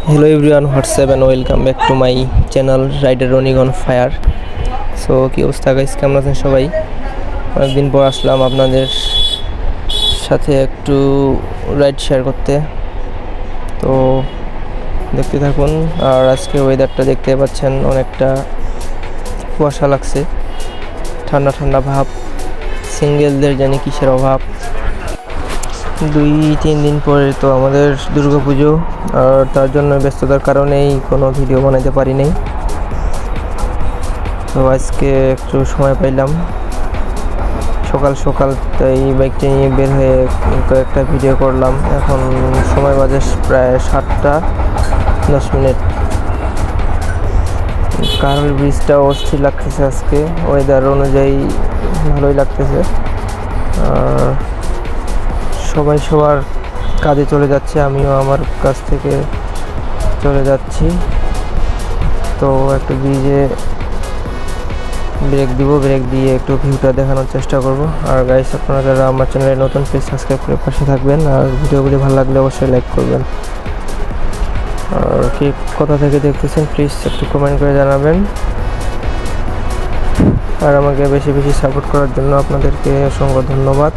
Hello everyone, WhatsApp and welcome back to my channel Rider Running on Fire. So কি অবস্থা guys, কেমন আছেন সবাই? অনেকদিন পর আসলাম আপনাদের সাথে একটু রাইড শেয়ার করতে। তো দেখতে থাকুন। আর আজকে ওয়েদারটা দেখতে পাচ্ছেন, অনেকটা কুয়াশা লাগছে, ঠান্ডা ঠান্ডা ভাব। সিঙ্গেলদের জানি কিসের অভাব। 2-3 দিন পরে তো আমাদের দুর্গাপুজো, আর তার জন্য ব্যস্ততার কারণেই কোনো ভিডিও বানাতে পারি নাই। তো আজকে একটু সময় পাইলাম সকাল সকাল, তাই বাইকটা নিয়ে বের হয়ে কয়েকটা ভিডিও করলাম। এখন সময় বাজে প্রায় 7:10। কারোর ব্রিজটা অস্থির লাগতেছে আজকে, ওয়েদার অনুযায়ী ভালোই লাগতেছে। আর সবাই সবার কাজে চলে যাচ্ছে, আমিও আমার কাছ থেকে চলে যাচ্ছি। তো একটু ব্রিজে ব্রেক দিয়ে একটু ভিউটা দেখানোর চেষ্টা করব। আর গাইস, আপনারা যারা আমার চ্যানেলে নতুন, প্লিজ সাবস্ক্রাইব করে পাশে থাকবেন। আর ভিডিওগুলি ভালো লাগলে অবশ্যই লাইক করবেন। আর কি কোথা থেকে দেখতেছেন প্লিজ একটু কমেন্ট করে জানাবেন। আর আমাকে বেশি বেশি সাপোর্ট করার জন্য আপনাদেরকে অসংখ্য ধন্যবাদ।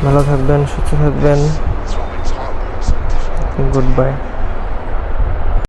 ভালো থাকবেন, সুস্থ থাকবেন। Good bye.